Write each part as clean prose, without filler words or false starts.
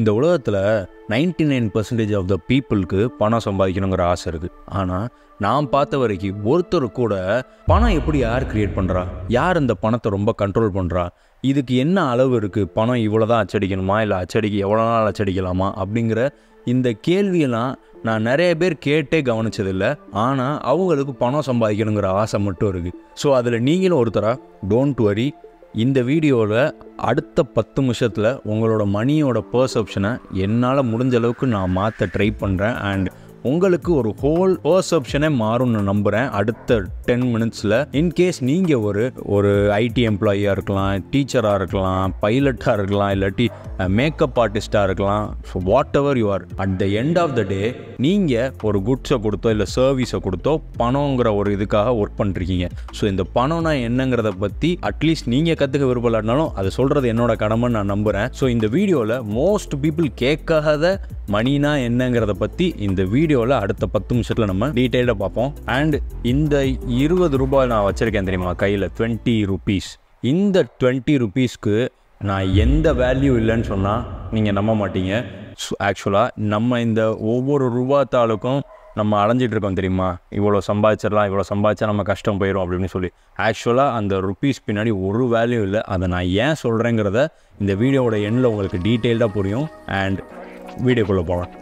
இந்த உலகத்தில் 99% of the பீப்புளுக்கு பணம் சம்பாதிக்கணுங்கிற ஆசை இருக்குது. ஆனால் நான் பார்த்த வரைக்கும் ஒருத்தர் கூட பணம் எப்படி யார் க்ரியேட் பண்ணுறா, யார் இந்த பணத்தை ரொம்ப கண்ட்ரோல் பண்ணுறா, இதுக்கு என்ன அளவு இருக்குது, பணம் இவ்வளோ தான் அச்சடிக்கணுமா இல்லை எவ்வளோ நாள் அச்சடிக்கலாமா அப்படிங்கிற இந்த கேள்வியெல்லாம் நான் நிறைய பேர் கேட்டே கவனிச்சதில்லை. ஆனால் அவங்களுக்கு பணம் சம்பாதிக்கணுங்கிற ஆசை மட்டும் இருக்குது. ஸோ அதில் நீங்களும் ஒருத்தராக டோன்ட் வரி. இந்த வீடியோவில் அடுத்த 10 நிமிஷத்தில் உங்களோட மணியோட பர்செப்ஷனை என்னால் முடிஞ்ச அளவுக்கு நான் மாற்ற ட்ரை பண்ணுறேன். அண்ட் உங்களுக்கு ஒரு ஹோல் பர்செப்ஷனே மாறும்னு நம்புகிறேன் அடுத்த 10 மினிட்ஸில். இன்கேஸ் நீங்கள் ஒரு ஐடி எம்ப்ளாயியாக இருக்கலாம், டீச்சராக இருக்கலாம், பைலட்டாக இருக்கலாம், இல்லாட்டி மேக்கப் ஆர்டிஸ்ட்டாக இருக்கலாம். So whatever you are, at the end of the day நீங்கள் ஒரு குட்ஸை கொடுத்தோ இல்லை சர்வீஸை கொடுத்தோ பணங்கிற ஒரு இதுக்காக ஒர்க் பண்ணிருக்கீங்க. ஸோ இந்த பணம்னா என்னங்கிறத பற்றி அட்லீஸ்ட் நீங்கள் கற்றுக்க விருப்பம்னாலும் அதை சொல்கிறது என்னோட கடமைன்னு நான் நம்புகிறேன். ஸோ இந்த வீடியோவில் மோஸ்ட் பீப்புள் கேட்காத மணினா என்னங்கிறத பற்றி இந்த வீடியோவில் அடுத்த 10 நிமிஷத்தில் நம்ம டீட்டெயிலாக பார்ப்போம். அண்ட் இந்த 20 ரூபாய் நான் வச்சுருக்கேன் தெரியுமா கையில், 20 ருபீஸ். இந்த 20 ருபீஸ்க்கு நான் எந்த வேல்யூ இல்லைன்னு சொன்னால் நீங்கள் நம்ப மாட்டீங்க. ஆக்சுவலாக நம்ம இந்த ஒவ்வொரு ரூபாத்தாளுக்கும் நம்ம அலைஞ்சிட்டு இருக்கோம் தெரியுமா, இவ்வளோ சம்பாதிச்சிடலாம், இவ்வளோ சம்பாதிச்சா நம்ம கஷ்டம் போயிடும் அப்படின்னு சொல்லி. ஆக்சுவலாக அந்த ருபீஸ் பின்னாடி ஒரு வேல்யூ இல்லை. அதை நான் ஏன் சொல்கிறேங்கிறத இந்த வீடியோவோட எண்ணில் உங்களுக்கு டீட்டெயில்டாக புரியும். அண்ட் வீடியோக்குள்ளே போகலாம்.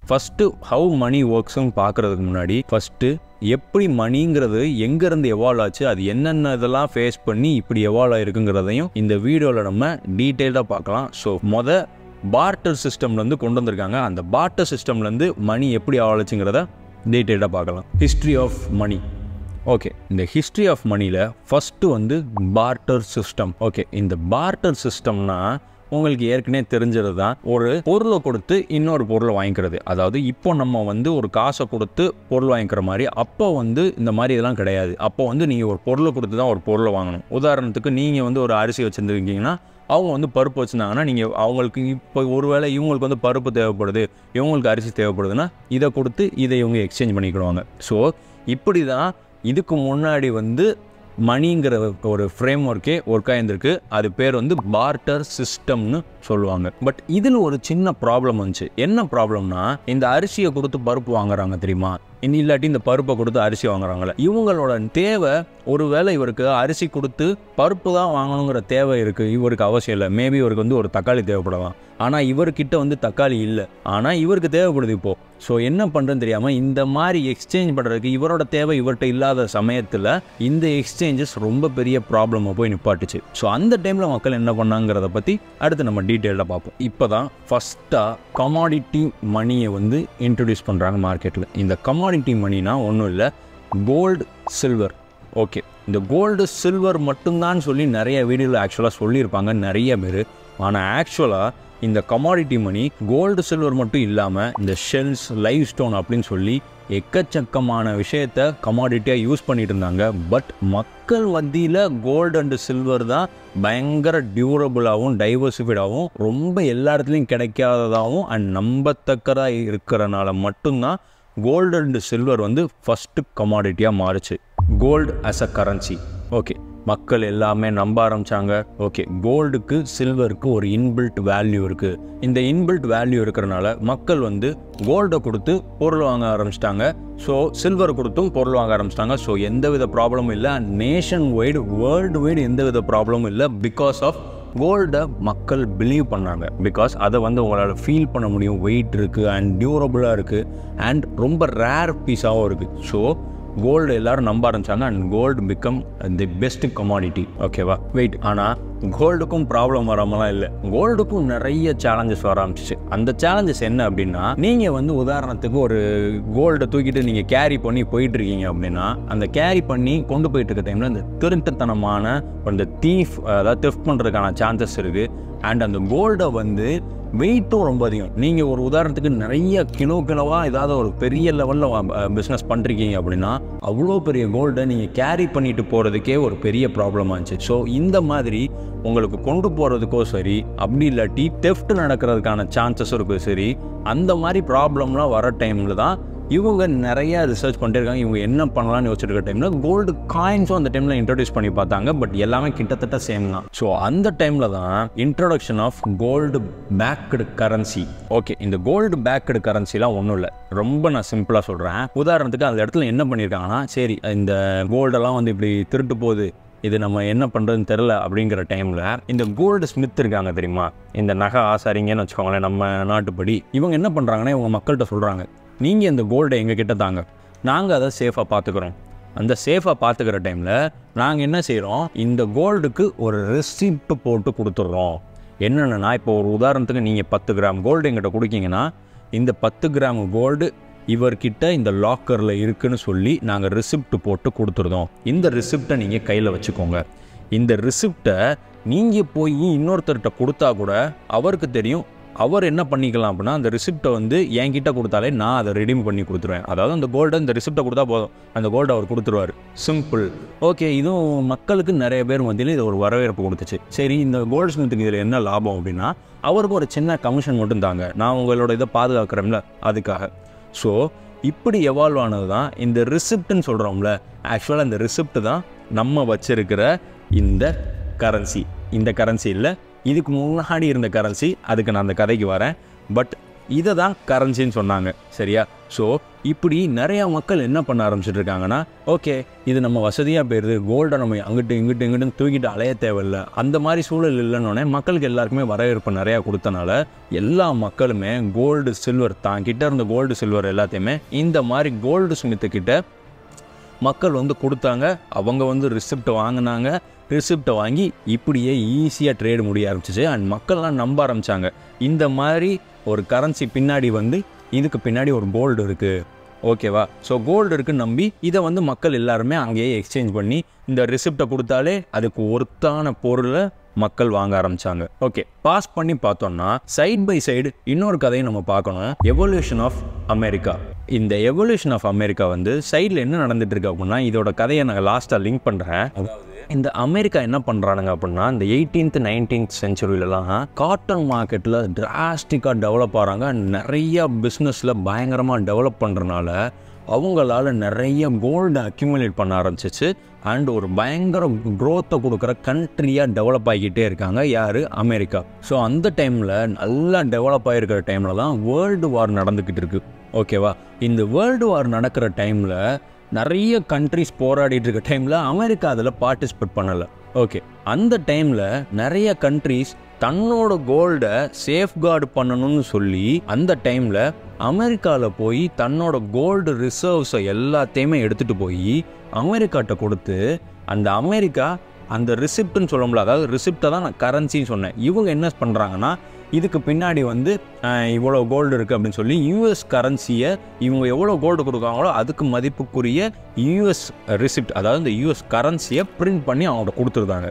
ஃபஸ்ட்டு ஹவு மணி ஒர்க்ஸ்ன்னு பார்க்குறதுக்கு முன்னாடி ஃபஸ்ட்டு எப்படி மணிங்கிறது எங்கேருந்து எவால்வ் ஆச்சு, அது என்னென்ன இதெல்லாம் ஃபேஸ் பண்ணி இப்படி எவால்வ் ஆகிருக்குங்கிறதையும் இந்த வீடியோவில் நம்ம டீட்டெயிலாக பார்க்கலாம். ஸோ பார்ட்டர் சிஸ்டம்லேருந்து கொண்டு வந்திருக்காங்க. அந்த பார்ட்டர் சிஸ்டம்லேருந்து மணி எப்படி ஆவலச்சுங்கிறத டீட்டெயிலாக பார்க்கலாம். History of money. ஓகே, இந்த ஹிஸ்ட்ரி ஆஃப் மணியில் ஃபஸ்ட்டு பார்ட்டர் சிஸ்டம். ஓகே, இந்த பார்ட்டர் சிஸ்டம்னா உங்களுக்கு ஏற்கனவே தெரிஞ்சது தான், ஒரு பொருளை கொடுத்து இன்னொரு பொருளை வாங்கிக்கிறது. அதாவது இப்போ நம்ம ஒரு காசை கொடுத்து பொருள் வாங்கிக்கிற மாதிரி, அப்போ இந்த மாதிரி இதெல்லாம் கிடையாது. அப்போ நீங்கள் ஒரு பொருளை கொடுத்து தான் ஒரு பொருளை வாங்கணும். உதாரணத்துக்கு நீங்கள் ஒரு அரிசி வச்சுருந்துருக்கீங்கன்னா, அவங்க பருப்பு வச்சுருந்தாங்கன்னா, நீங்கள் அவங்களுக்கு இப்போ ஒருவேளை இவங்களுக்கு பருப்பு தேவைப்படுது, இவங்களுக்கு அரிசி தேவைப்படுதுன்னா இதை கொடுத்து இதை இவங்க எக்ஸ்சேஞ்ச் பண்ணிக்கிடுவாங்க. ஸோ இப்படி தான் இதுக்கு முன்னாடி மணிங்கிற ஒரு ஃப்ரேம் ஒர்க்கே ஒர்க் ஆகியிருந்திருக்கு. அது பேர் பார்ட்டர் சிஸ்டம்னு சொல்லுவாங்க. பட் இதில் ஒரு சின்ன ப்ராப்ளம் வந்துச்சு. என்ன ப்ராப்ளம்னா, இந்த அரிசியை கொடுத்து பருப்பு வாங்குறாங்க தெரியுமா, இல்லாட்டி இந்த பருப்பை கொடுத்து அரிசி வாங்குறாங்களே, இவங்களோட தேவை ஒருவேளை இவருக்கு அரிசி கொடுத்து பருப்பு தான் வாங்கணுங்கிற தேவை இருக்குது, இவருக்கு அவசியம் இல்லை. மேபி இவருக்கு ஒரு தக்காளி தேவைப்படலாம். ஆனால் இவர்கிட்ட தக்காளி இல்லை, ஆனால் இவருக்கு தேவைப்படுது இப்போது. ஸோ என்ன பண்ணுறதுன்னு தெரியாமல் இந்த மாதிரி எக்ஸ்சேஞ்ச் பண்ணுறதுக்கு இவரோட தேவை இவர்கிட்ட இல்லாத சமயத்தில் இந்த எக்ஸ்சேஞ்சஸ் ரொம்ப பெரிய ப்ராப்ளமாக போய் நிப்பாட்டுச்சு. ஸோ அந்த டைமில் மக்கள் என்ன பண்ணாங்கிறத பற்றி அடுத்து நம்ம டீட்டெயிலாக பார்ப்போம். இப்போ தான் ஃபஸ்ட்டாக கமாடிட்டி மணியை இன்ட்ரடியூஸ் பண்ணுறாங்க மார்க்கெட்டில். இந்த கமாடிட்டி மணினா ஒன்றும் இல்லை, கோல்டு, சில்வர். ஓகே, இந்த கோல்டு சில்வர் மட்டும்தான் சொல்லி நிறைய வீடியோவில் ஆக்சுவலாக சொல்லியிருப்பாங்க நிறைய பேர். ஆனால் ஆக்சுவலாக இந்த கமாடிட்டி மணி கோல்டு சில்வர் மட்டும் இல்லாமல் இந்த ஷெல்ஸ், லைவ் ஸ்டோன் அப்படின்னு சொல்லி எக்கச்சக்கமான விஷயத்த கமாடிட்டியாக யூஸ் பண்ணிட்டு இருந்தாங்க. பட் மக்கள் மத்தியில் கோல்டு அண்டு சில்வர் தான் பயங்கர டியூரபுளாகவும் டைவர்சிஃபைடாகவும் ரொம்ப எல்லா இடத்துலையும் கிடைக்காததாகவும் அண்ட் நம்பத்தக்கதாக இருக்கிறனால மட்டும்தான் கோல்டு அண்டு சில்வர் ஃபஸ்ட்டு கமாடிட்டியாக மாறுச்சு. Gold as a currency. Okay, மக்கள் எல்லாமே நம்ப ஆரம்பித்தாங்க. ஓகே, கோல்டுக்கு சில்வருக்கு ஒரு இன்பில்ட் வேல்யூ இருக்குது. இந்த இன்பில்ட் வேல்யூ இருக்கிறனால மக்கள் கோல்டை கொடுத்து பொருள் வாங்க ஆரம்பிச்சிட்டாங்க. ஸோ சில்வர் கொடுத்தும் பொருள் வாங்க ஆரம்பிச்சிட்டாங்க. ஸோ எந்தவித ப்ராப்ளமும் இல்லை. நேஷன் வைடு, வேர்ல்டு வைடு எந்தவித ப்ராப்ளமும் இல்லை. பிகாஸ் ஆஃப் கோல்டை மக்கள் பிலீவ் பண்ணாங்க. பிகாஸ் அதை உங்களால் ஃபீல் பண்ண முடியும். வெயிட் இருக்குது அண்ட் டியூரபுளாக இருக்குது அண்ட் ரொம்ப ரேர் பீஸாகவும் இருக்குது. ஸோ கோல்டு எல்லாரும் நம்ப ஆரம்பிச்சாங்க and gold become the best commodity. ஓகேவா, வெயிட். ஆனால் கோல்டுக்கும் ப்ராப்ளம் வராமலாம் இல்லை, கோல்டுக்கும் நிறைய சேலஞ்சஸ் வர ஆரம்பிச்சிச்சு. அந்த சேலஞ்சஸ் என்ன அப்படின்னா, நீங்கள் உதாரணத்துக்கு ஒரு கோல்டை தூக்கிட்டு நீங்கள் கேரி பண்ணி போயிட்டு இருக்கீங்க அப்படின்னா, அந்த கேரி பண்ணி கொண்டு போயிட்டு இருக்க டைமில் இந்த திருட்டுத்தனமான அந்த தீஃப், அதாவது தெஃப்ட் பண்ணுறதுக்கான சான்சஸ் இருக்குது. அண்ட் அந்த கோல்டை வெயிட்டும் ரொம்ப அதிகம். நீங்கள் ஒரு உதாரணத்துக்கு நிறைய கிலோவாக ஏதாவது ஒரு பெரிய லெவலில் பிஸ்னஸ் பண்ணுறீங்க அப்படின்னா, அவ்வளோ பெரிய கோல்டை நீங்கள் கேரி பண்ணிட்டு போகிறதுக்கே ஒரு பெரிய ப்ராப்ளமாக இருந்துச்சு. ஸோ இந்த மாதிரி உங்களுக்கு கொண்டு போகிறதுக்கோ சரி, அப்படி இல்லாட்டி தெஃப்ட் நடக்கிறதுக்கான சான்சஸ் இருக்கும் சரி, அந்த மாதிரி ப்ராப்ளம்லாம் வர டைமில் தான் இவங்க நிறையா ரிசர்ச் பண்ணிட்டே இருக்காங்க. இவங்க என்ன பண்ணலாம்னு யோசிச்சிருக்க டைமில் கோல்டு காயின்ஸும் அந்த டைமில் இன்ட்ரடியூஸ் பண்ணி பார்த்தாங்க. பட் எல்லாமே கிட்டத்தட்ட சேம் தான். ஸோ அந்த டைமில் தான் introduction of gold backed currency. Okay, இந்த கோல்டு பேக்டு கரன்சிலாம் ஒன்றும் இல்லை, ரொம்ப நான் சிம்பிளாக சொல்கிறேன். உதாரணத்துக்கு அந்த இடத்துல என்ன பண்ணியிருக்காங்கன்னா, சரி இந்த கோல்டெல்லாம் வந்து இப்படி திருட்டு போகுது, இது நம்ம என்ன பண்ணுறதுன்னு தெரில அப்படிங்கிற டைமில் இந்த கோல்டு ஸ்மித் இருக்காங்க தெரியுமா, இந்த நகை ஆசாரிங்கன்னு வச்சுக்கோங்களேன் நம்ம நாட்டுப்படி. இவங்க என்ன பண்ணுறாங்கன்னா, இவங்க மக்கள்கிட்ட சொல்கிறாங்க, நீங்கள் இந்த கோல்டை எங்கள் கிட்ட தாங்க, நாங்கள் அதை சேஃபாக பார்த்துக்குறோம். அந்த சேஃபாக பார்த்துக்கிற டைமில் நாங்கள் என்ன செய்கிறோம், இந்த கோல்டுக்கு ஒரு ரெசிப்ட் போட்டு கொடுத்துட்றோம். என்னென்னா, இப்போ ஒரு உதாரணத்துக்கு நீங்கள் 10 கிராம் கோல்டு எங்கிட்ட கொடுக்கீங்கன்னா, இந்த 10 கிராம் கோல்டு இவர்கிட்ட இந்த லாக்கரில் இருக்குன்னு சொல்லி நாங்கள் ரிசிப்ட் போட்டு கொடுத்துருந்தோம். இந்த ரிசிப்டை நீங்கள் கையில் வச்சுக்கோங்க. இந்த ரிசிப்டை நீங்கள் போய் இன்னொருத்தர்கிட்ட கொடுத்தா கூட அவருக்கு தெரியும், அவர் என்ன பண்ணிக்கலாம் அப்படின்னா, அந்த ரிசிப்டை வந்து என்கிட்ட கொடுத்தாலே நான் அதை ரெடீம் பண்ணி கொடுத்துருவேன். அதாவது அந்த கோல்டை இந்த ரிசிப்டை கொடுத்தா போதும், அந்த கோல்டை அவர் கொடுத்துருவார். சிம்பிள். ஓகே, இதுவும் மக்களுக்கு நிறைய பேர் மத்தியில் இது ஒரு வரவேற்பு கொடுத்துச்சு. சரி, இந்த கோல்டு ஸ்மித்துக்கு இதில் என்ன லாபம் அப்படின்னா, அவருக்கு ஒரு சின்ன கமிஷன் மட்டும் தாங்க, நான் உங்களோட இதை பாதுகாக்கிறேன்ல அதுக்காக. ஸோ இப்படி எவால்வ் ஆனது தான் இந்த ரிசிப்ட்னு சொல்கிறோம்ல. ஆக்சுவலாக இந்த ரிசிப்ட் தான் நம்ம வச்சிருக்கிற இந்த கரன்சி. இந்த கரன்சி இல்லை, இதுக்கு முன்னாடி இருந்த கரன்சி, அதுக்கு நான் அந்த கதைக்கு வரேன். பட் இதை தான் கரன்சின்னு சொன்னாங்க, சரியா? ஸோ இப்படி நிறையா மக்கள் என்ன பண்ண ஆரம்பிச்சுட்டு இருக்காங்கன்னா, ஓகே இது நம்ம வசதியாக போயிடுது, கோல்டை நம்ம இங்கிட்டு தூக்கிட்டு அலைய தேவையில்லை, அந்த மாதிரி சூழல் இல்லைன்னொடனே மக்களுக்கு எல்லாருக்குமே வரவேற்பு நிறையா கொடுத்தனால எல்லா மக்களுமே கோல்டு சில்வர் தான் கிட்ட இருந்த கோல்டு சில்வர் எல்லாத்தையுமே இந்த மாதிரி கோல்டு ஸ்மித்துக்கிட்ட மக்கள் வந்து கொடுத்தாங்க. அவங்க வந்து ரிசிப்ட் வாங்கினாங்க. ரிசிப்டை வாங்கி இப்படியே ஈஸியாக ட்ரேடு முடிய ஆரம்பிச்சிச்சு. அண்ட் மக்கள்லாம் நம்ப ஆரம்பித்தாங்க, இந்த மாதிரி ஒரு கரன்சி பின்னாடி வந்து இதுக்கு பின்னாடி ஒரு கோல்டு இருக்குது, ஓகேவா? ஸோ கோல்டு இருக்குன்னு நம்பி இதை வந்து மக்கள் எல்லாருமே அங்கேயே எக்ஸ்சேஞ்ச் பண்ணி இந்த ரிசிப்டை கொடுத்தாலே அதுக்கு ஒர்த்தான பொருளை மக்கள் வாங்க ஆரம்பித்தாங்க. ஓகே, பாஸ் பண்ணி பார்த்தோம்னா சைட் பை சைடு இன்னொரு கதையும் நம்ம பார்க்கணும். Evolution of America. இந்த எவல்யூஷன் ஆஃப் அமெரிக்கா வந்து சைடில் என்ன நடந்துட்டு இருக்கு அப்படின்னா, இதோட கதையை நான் லாஸ்ட்டாக லிங்க் பண்ணுறேன். அதாவது இந்த அமெரிக்கா என்ன பண்ணுறானுங்க அப்படின்னா, இந்த 18th 19th சென்ச்சுரியிலலாம் காட்டன் மார்க்கெட்டில் டிராஸ்டிக்காக டெவலப் ஆகிறாங்க. நிறைய பிஸ்னஸில் பயங்கரமாக டெவலப் பண்ணுறனால அவங்களால நிறைய கோல்டு அக்யூமுலேட் பண்ண ஆரம்பிச்சிச்சு. அண்ட் ஒரு பயங்கர க்ரோத்தை கொடுக்குற கண்ட்ரியாக டெவலப் ஆகிக்கிட்டே இருக்காங்க. யார்? அமெரிக்கா. ஸோ அந்த டைமில் நல்லா டெவலப் ஆகிருக்கிற டைமில் தான் வேர்ல்டு வார் நடந்துக்கிட்டு இருக்கு, ஓகேவா? இந்த வேர்ல்டு வார் நடக்கிற டைமில் நிறைய கண்ட்ரிஸ் போராடிட்டு இருக்க டைமில் அமெரிக்கா அதில் பார்ட்டிசிபேட் பண்ணலை. ஓகே, அந்த டைமில் நிறைய கண்ட்ரிஸ் தன்னோட கோல்டை சேஃப்கார்டு பண்ணணும்னு சொல்லி அந்த டைமில் அமெரிக்காவில் போய் தன்னோட கோல்டு ரிசர்வ்ஸை எல்லாத்தையுமே எடுத்துகிட்டு போய் அமெரிக்காட்ட கொடுத்து, அந்த அமெரிக்கா அந்த ரிசிப்ட்னு சொல்லும்ல, அதாவது ரிசிப்டை தான் நான் கரன்சின்னு சொன்னேன். இவங்க என்ன பண்ணுறாங்கன்னா, இதுக்கு பின்னாடி வந்து இவ்வளோ கோல்டு இருக்குது அப்படின்னு சொல்லி யூஎஸ் கரன்சியை இவங்க எவ்வளோ கோல்டு கொடுக்குறாங்களோ அதுக்கு மதிப்புக்குரிய யூஎஸ் ரிசிப்ட், அதாவது இந்த யூஎஸ் கரன்சியை பிரிண்ட் பண்ணி அவங்கள்ட்ட கொடுத்துருந்தாங்க,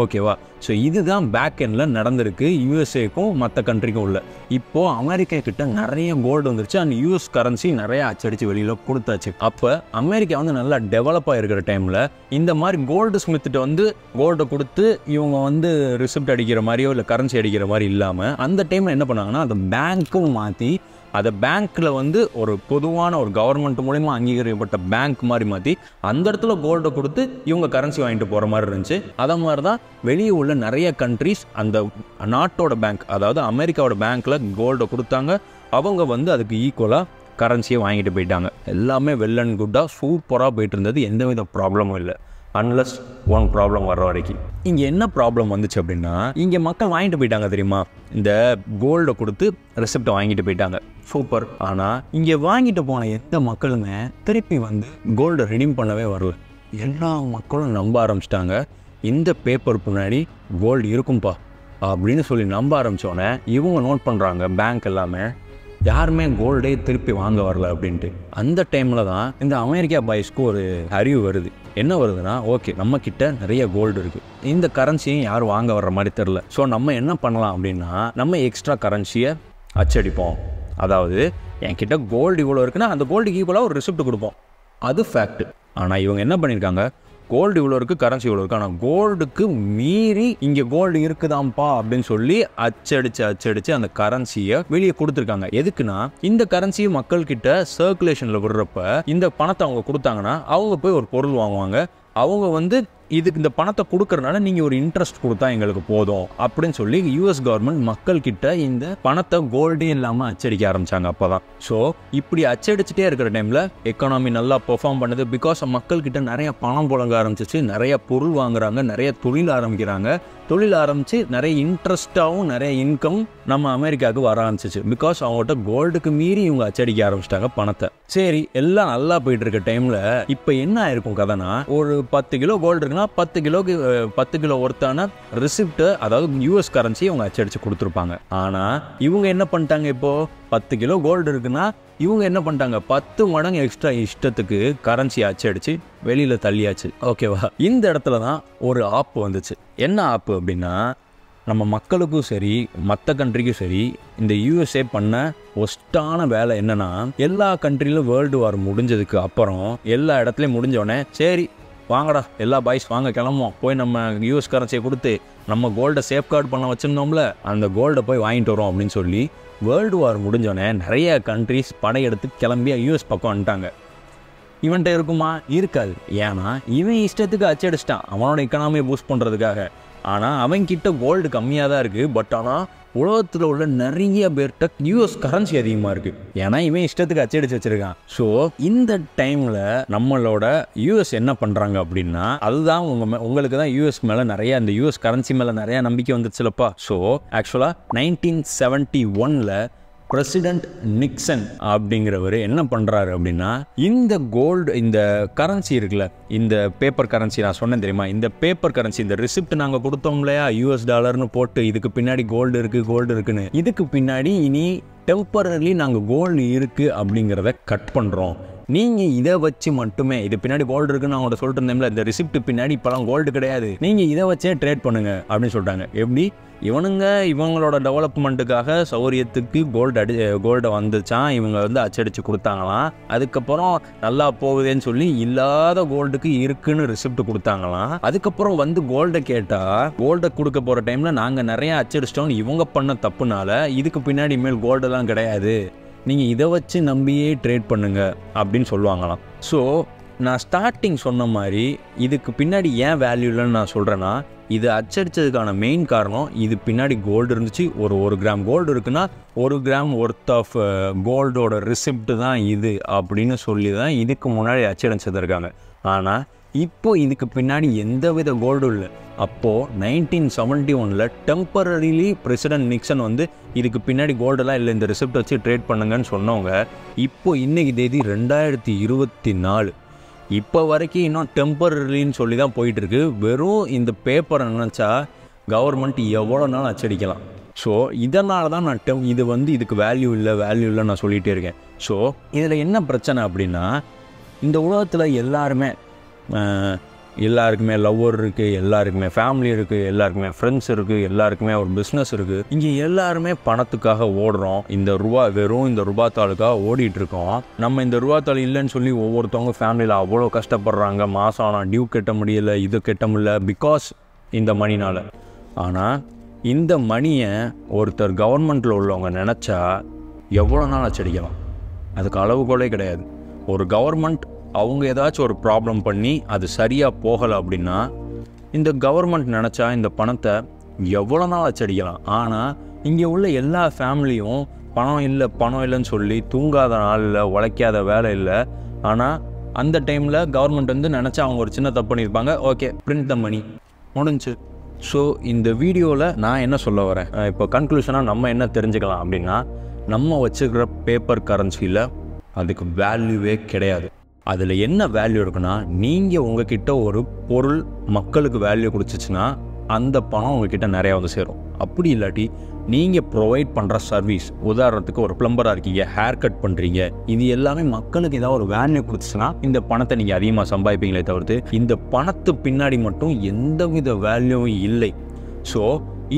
ஓகேவா? ஸோ இதுதான் பேக் எண்டில் நடந்திருக்கு யூஎஸ்ஏக்கும் மற்ற கண்ட்ரிக்கும் உள்ள. இப்போது அமெரிக்கா கிட்ட நிறைய கோல்டு வந்துருச்சு. அண்ட் யூஎஸ் கரன்சி நிறைய அச்சடித்து வெளியில் கொடுத்தாச்சு. அப்போ அமெரிக்கா வந்து நல்லா டெவலப் ஆகிருக்கிற டைமில் இந்த மாதிரி கோல்டு ஸ்மித்துட்டு வந்து கோல்டை கொடுத்து இவங்க வந்து ரிசிப்ட் அடிக்கிற மாதிரியோ இல்லை கரன்சி அடிக்கிற மாதிரி இல்லாமல் அந்த டைமில் என்ன பண்ணாங்கன்னா, அதை பேங்க்கும் மாற்றி அதை பேங்க்கில் வந்து ஒரு பொதுவான ஒரு கவர்மெண்ட் மூலிமா அங்கீகரிக்கப்பட்ட பேங்க் மாதிரி மாற்றி அந்த இடத்துல கோல்டை கொடுத்து இவங்க கரன்சி வாங்கிட்டு போகிற மாதிரி இருந்துச்சு. அதை மாதிரி தான் வெளியே உள்ள நிறைய கண்ட்ரிஸ் அந்த நாட்டோட பேங்க், அதாவது அமெரிக்காவோட பேங்க்கில் கோல்டை கொடுத்தாங்க. அவங்க வந்து அதுக்கு ஈக்குவலாக கரன்சியை வாங்கிட்டு போயிட்டாங்க. எல்லாமே வெல் அண்ட் குட்டாக சூப்பராக போயிட்டு இருந்தது. எந்தவித ப்ராப்ளமும் இல்லை, அன்லஸ் ஒன் ப்ராப்ளம் வர்ற வரைக்கும். இங்கே என்ன ப்ராப்ளம் வந்துச்சு அப்படின்னா, இங்கே மக்கள் வாங்கிட்டு போயிட்டாங்க தெரியுமா, இந்த கோல்டை கொடுத்து ரெசிப்டை வாங்கிட்டு போயிட்டாங்க, சூப்பர். ஆனால் இங்கே வாங்கிட்டு போன எந்த மக்களுமே திருப்பி வந்து கோல்டை ரிடீம் பண்ணவே வரல. எல்லா மக்களும் நம்ப ஆரம்பிச்சிட்டாங்க, இந்த பேப்பர் பின்னாடி கோல்டு இருக்கும்பா அப்படின்னு சொல்லி நம்ப ஆரம்பித்தோடனே இவங்க நோட் பண்ணுறாங்க பேங்க் எல்லாமே, யாருமே கோல்டே திருப்பி வாங்க வரல அப்படின்ட்டு. அந்த டைமில் தான் இந்த அமெரிக்கா பாய்ஸ்க்கு ஒரு அறிவு வருது. என்ன வருதுன்னா, ஓகே நம்மக்கிட்ட நிறைய கோல்டு இருக்குது, இந்த கரன்சியும் யாரும் வாங்க வர்ற மாதிரி தெரில. ஸோ நம்ம என்ன பண்ணலாம் அப்படின்னா, நம்ம எக்ஸ்ட்ரா கரன்சியை அச்சடிப்போம். அதாவது என்கிட்ட கோல்டு இவ்வளோ இருக்குன்னா அந்த கோல்டுக்கு ஈக்குவலாக ஒரு ரிசிப்ட் கொடுப்போம், அது ஃபேக்ட். ஆனால் இவங்க என்ன பண்ணியிருக்காங்க, கோல்டு இவ்வளோ இருக்குது, கரன்சி இவ்வளோ இருக்குது, ஆனால் கோல்டுக்கு மீறி இங்கே கோல்டு இருக்குதாம்ப்பா அப்படின்னு சொல்லி அச்சடிச்சு அந்த கரன்சியை வெளியே கொடுத்துருக்காங்க. எதுக்குன்னா இந்த கரன்சியை மக்கள்கிட்ட சர்க்குலேஷனில் விடுறப்ப இந்த பணத்தை அவங்க கொடுத்தாங்கன்னா அவங்க போய் ஒரு பொருள் வாங்குவாங்க. அவங்க இதுக்கு இந்த பணத்தை கொடுக்கறதுனால நீங்கள் ஒரு இன்ட்ரெஸ்ட் கொடுத்தா எங்களுக்கு போதும் அப்படின்னு சொல்லி யூஎஸ் கவர்மெண்ட் மக்கள்கிட்ட இந்த பணத்தை கோல்டே இல்லாமல் அச்சடிக்க ஆரம்பித்தாங்க. அப்போ தான் ஸோ இப்படி அச்சடிச்சுட்டே இருக்கிற டைமில் எக்கானமி நல்லா பெர்ஃபார்ம் பண்ணுது. பிகாஸ் மக்கள்கிட்ட நிறைய பணம் புழங்க ஆரம்பிச்சிச்சு, நிறைய பொருள் வாங்குறாங்க, நிறைய தொழில் ஆரம்பித்து நிறைய இன்ட்ரெஸ்ட்டாகவும் நிறைய இன்கம் நம்ம அமெரிக்காவுக்கு வர ஆரம்பிச்சிச்சு. பிகாஸ் அவங்கள்ட்ட கோல்டுக்கு மீறி இவங்க அச்சடிக்க ஆரம்பிச்சிட்டாங்க பணத்தை. சரி, எல்லாம் நல்லா போயிட்டு இருக்க டைமில் இப்போ என்ன ஆயிருக்கும் கதைனா, ஒரு 10 கிலோ கோல்டு இருக்குன்னா 10 கிலோ ஒர்த்தான ரிசிப்ட், அதாவது யூஎஸ் கரன்சி அவங்க அச்சடிச்சு கொடுத்துருப்பாங்க. ஆனால் இவங்க என்ன பண்ணிட்டாங்க, இப்போ 10 கிலோ கோல்டு இருக்குன்னா இவங்க என்ன பண்ணிட்டாங்க, 10 மடங்கு எக்ஸ்ட்ரா இஷ்டத்துக்கு கரன்சி அச்சடிச்சு வெளியில் தள்ளியாச்சு. ஓகேவா? இந்த இடத்துல தான் ஒரு ஆப் வந்துச்சு. என்ன ஆப் அப்படின்னா, நம்ம மக்களுக்கும் சரி மற்ற கண்ட்ரிக்கும் சரி இந்த யூஎஸ்ஏ பண்ண ஒஸ்டான வேலை என்னன்னா, எல்லா கண்ட்ரியிலும் வேர்ல்டு வார் முடிஞ்சதுக்கு அப்புறம் எல்லா இடத்துலையும் முடிஞ்சோடனே சரி வாங்கடா எல்லா பாய்ஸ் வாங்க கிளம்புவோம், போய் நம்ம யூஎஸ் கரன்சியை கொடுத்து நம்ம கோல்டை சேஃப்கார்டு பண்ண வச்சுருந்தோம்ல அந்த கோல்டை போய் வாங்கிட்டு வரோம் அப்படின்னு சொல்லி வேர்ல்டு வார் முடிஞ்சோடனே நிறைய கண்ட்ரிஸ் படையெடுத்து கிளம்பி யூஎஸ் பக்கம் வந்துட்டாங்க. இவன்கிட்ட இருக்குமா? இருக்காது. ஏன்னா இவன் இஷ்டத்துக்கு அச்சடிச்சிட்டான் அவனோட எக்கனாமியை பூஸ்ட் பண்ணுறதுக்காக. ஆனால் அவன்கிட்ட கோல்டு கம்மியாக தான் இருக்குது. பட் ஆனால் உலகத்தில் உள்ள நிறைய பேர்கிட்ட யூஎஸ் கரன்சி அதிகமாக இருக்குது. ஏன்னா இவன் இஷ்டத்துக்கு அச்சடிச்சு வச்சுருக்கான். ஸோ இந்த டைமில் நம்மளோட யூஎஸ் என்ன பண்ணுறாங்க அப்படின்னா, அதுதான் உங்களுக்கு தான் யூஎஸ் மேலே நிறைய இந்த யூஎஸ் கரன்சி மேலே நிறையா நம்பிக்கை வந்துச்சுலப்பா. ஸோ ஆக்சுவலாக 1971 பிரசிடென்ட் நிக்சன் அப்படிங்கிறவர் என்ன பண்ணுறாரு அப்படின்னா, இந்த கோல்டு இந்த கரன்சி இருக்குல்ல, இந்த பேப்பர் கரன்சி நான் சொன்னேன் தெரியுமா, இந்த பேப்பர் கரன்சி இந்த ரிசிப்ட் நாங்கள் கொடுத்தோம் இல்லையா யூஎஸ் டாலர்னு போட்டு இதுக்கு பின்னாடி கோல்டு இருக்குன்னு, இதுக்கு பின்னாடி இனி டெம்பரரி நாங்கள் கோல்டு இருக்குது அப்படிங்கிறத கட் பண்ணுறோம். நீங்கள் இதை வச்சு மட்டுமே, இது பின்னாடி கோல்டு இருக்குன்னு நான் உங்கள்கிட்ட சொல்லிட்டு இருந்தேன்ல, இந்த ரிசிப்ட் பின்னாடி இப்போலாம் கோல்டு கிடையாது, நீங்கள் இதை வச்சே ட்ரேட் பண்ணுங்க அப்படின்னு சொல்லிட்டாங்க. எப்படி? இவங்களோட டெவலப்மெண்ட்டுக்காக சௌரியத்துக்கு கோல்டை வந்துச்சான், இவங்க அச்சடிச்சு கொடுத்தாங்களாம். அதுக்கப்புறம் நல்லா போகுதுன்னு சொல்லி இல்லாத கோல்டுக்கு இருக்குன்னு ரிசிப்ட் கொடுத்தாங்களாம். அதுக்கப்புறம் கோல்டை கேட்டால் கோல்டை கொடுக்க போகிற டைமில் நாங்கள் நிறையா அச்சடிச்சிட்டோம், இவங்க பண்ண தப்புனால இதுக்கு பின்னாடி இனிமேல் கோல்டெல்லாம் கிடையாது, நீங்கள் இதை வச்சு நம்பியே ட்ரேட் பண்ணுங்க அப்படின்னு சொல்லுவாங்களாம். ஸோ நான் ஸ்டார்டிங் சொன்ன மாதிரி இதுக்கு பின்னாடி ஏன் வேல்யூ இல்லைன்னு நான் சொல்கிறேன்னா, இது அச்சடித்ததுக்கான மெயின் காரணம் இது பின்னாடி கோல்டு இருந்துச்சு. ஒரு கிராம் கோல்டு இருக்குன்னா 1 கிராம் ஒர்த் ஆஃப் கோல்டோட ரிசிப்ட் தான் இது அப்படின்னு சொல்லி தான் இதுக்கு முன்னாடி அச்சடிச்சிருக்காங்க. ஆனால் இப்போ இதுக்கு பின்னாடி எந்தவித கோல்டும் இல்லை. அப்போது 1971 டெம்பரரிலி பிரசிடென்ட் நிக்சன் இதுக்கு பின்னாடி கோல்டெல்லாம் இல்லை, இந்த ரிசிப்ட் வச்சு ட்ரேட் பண்ணுங்கன்னு சொன்னவங்க இப்போ இன்னைக்கு தேதி 2024 இப்போ வரைக்கும் இன்னும் டெம்பரரின்னு சொல்லி தான் போயிட்டுருக்கு. வெறும் இந்த பேப்பரை நினச்சா கவர்மெண்ட் எவ்வளோ நாள் அச்சடிக்கலாம். ஸோ இதனால தான் நான் இதுக்கு வேல்யூ இல்லை நான் சொல்லிகிட்டே இருக்கேன். ஸோ இதில் என்ன பிரச்சனை அப்படின்னா, இந்த உலகத்தில் எல்லாருக்குமே லவ்வர் இருக்குது, எல்லாருக்குமே ஃபேமிலி இருக்குது, எல்லாருக்குமே ஃப்ரெண்ட்ஸ் இருக்குது, எல்லாருக்குமே ஒரு பிஸ்னஸ் இருக்குது. இங்கே எல்லாருமே பணத்துக்காக ஓடுறோம். வெறும் இந்த ரூபாத்தாளுக்காக ஓடிட்டுருக்கோம். நம்ம இந்த ரூபாத்தாள் இல்லைன்னு சொல்லி ஒவ்வொருத்தவங்க ஃபேமிலியில் அவ்வளோ கஷ்டப்படுறாங்க. மாதம் ஆனால் டியூ கட்ட முடியல, இது கட்ட முடியல, பிகாஸ் இந்த மணினால். ஆனால் இந்த மணியை ஒருத்தர் கவர்மெண்ட்டில் உள்ளவங்க நினச்சா எவ்வளோ நாள் அச்சடிக்கலாம், அதுக்கு அளவுகோலே கிடையாது. ஒரு கவர்மெண்ட் அவங்க ஏதாச்சும் ஒரு ப்ராப்ளம் பண்ணி அது சரியாக போகலை அப்படின்னா இந்த கவர்மெண்ட் நினச்சா இந்த பணத்தை எவ்வளோ நாள் அச்சடிக்கலாம். ஆனால் இங்கே உள்ள எல்லா ஃபேமிலியும் பணம் இல்லைன்னு சொல்லி தூங்காத நாளில் உழைக்காத வேலை இல்லை. ஆனால் அந்த டைமில் கவர்மெண்ட் நினச்சா அவங்க ஒரு சின்ன தப்பு பண்ணியிருப்பாங்க, ஓகே பிரிண்ட் த மணி முடிஞ்சு. ஸோ இந்த வீடியோவில் நான் என்ன சொல்ல வரேன், இப்போ கன்க்ளூஷனாக நம்ம என்ன தெரிஞ்சுக்கலாம் அப்படின்னா, நம்ம வச்சுக்கிற பேப்பர் கரன்சியில் அதுக்கு வேல்யூவே கிடையாது. அதில் என்ன வேல்யூ இருக்குன்னா, நீங்கள் உங்ககிட்ட ஒரு பொருள் மக்களுக்கு வேல்யூ கொடுத்துச்சுன்னா அந்த பணம் உங்ககிட்ட நிறையா சேரும். அப்படி இல்லாட்டி நீங்கள் ப்ரொவைட் பண்ணுற சர்வீஸ், உதாரணத்துக்கு ஒரு ப்ளம்பராக இருக்கீங்க, ஹேர் கட் பண்ணுறீங்க, இது எல்லாமே மக்களுக்கு ஏதாவது ஒரு வேல்யூ கொடுத்துச்சுன்னா இந்த பணத்தை நீங்கள் அதிகமாக சம்பாதிப்பீங்களே தவிர்த்து இந்த பணத்து பின்னாடி மட்டும் எந்தவித வேல்யூவும் இல்லை. ஸோ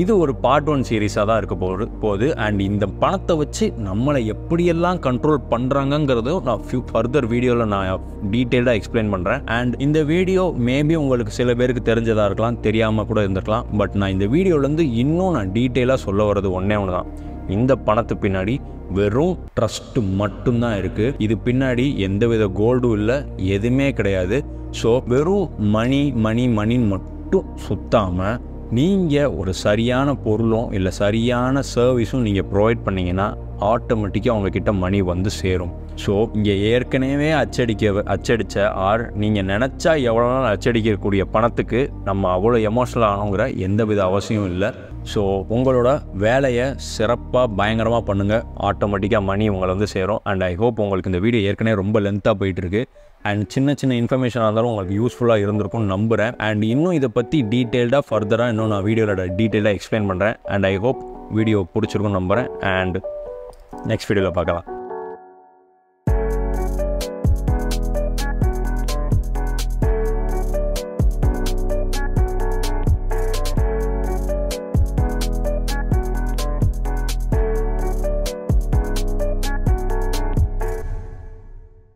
இது ஒரு பார்ட் 1 சீரீஸாக தான் இருக்க போகுது. அண்ட் இந்த பணத்தை வச்சு நம்மளை எப்படியெல்லாம் கண்ட்ரோல் பண்ணுறாங்கங்கிறதும் நான் ஃபர்தர் வீடியோவில் நான் டீட்டெயில்டாக எக்ஸ்பிளைன் பண்ணுறேன். அண்ட் இந்த வீடியோ மேபி உங்களுக்கு சில பேருக்கு தெரிஞ்சதாக இருக்கலாம், தெரியாமல் கூட இருந்திருக்கலாம். பட் நான் இந்த வீடியோலேருந்து இன்னும் நான் டீட்டெயிலாக சொல்ல வர்றது ஒன்று தான். இந்த பணத்து பின்னாடி வெறும் ட்ரஸ்ட் மட்டும்தான் இருக்குது. இது பின்னாடி எந்தவித கோல்டும் இல்லை, எதுவுமே கிடையாது. ஸோ வெறும் மணின்னு மட்டும் சுத்தாமல் நீங்கள் ஒரு சரியான பொருளும் இல்லை சரியான சர்வீஸும் நீங்கள் ப்ரொவைட் பண்ணிங்கன்னா ஆட்டோமேட்டிக்காக அவங்கக்கிட்ட மணி வந்து சேரும். ஸோ இங்கே ஏற்கனவே அச்சடித்த ஆர் நீங்கள் நினச்சா எவ்வளோ நாள் அச்சடிக்கக்கூடிய பணத்துக்கு நம்ம அவ்வளோ எமோஷனல் ஆகணுங்கிற எந்தவித அவசியம் இல்லை. ஸோ உங்களோட வேலையை சிறப்பாக பயங்கரமாக பண்ணுங்கள், ஆட்டோமேட்டிக்காக மணி உங்களை வந்து சேரும். அண்ட் ஐ ஹோப் உங்களுக்கு இந்த வீடியோ ஏற்கனவே ரொம்ப லென்த்தாக போயிட்டுருக்கு. அண்ட் சின்ன இன்ஃபர்மேஷனாக இருந்தாலும் உங்களுக்கு யூஸ்ஃபுல்லாக இருந்திருக்கும்னு நம்புகிறேன். அண்ட் இன்னும் இதை பற்றி டீட்டெயில்டாக ஃபர்தராக இன்னும் நான் வீடியோவில் டீட்டெயிலாக எக்ஸ்பிளைன் பண்ணுறேன். அண்ட் ஐ ஹோப் வீடியோ பிடிச்சிருக்கும்னு நம்புகிறேன். அண்ட் நெக்ஸ்ட் வீடியோவில் பார்க்கலாம்.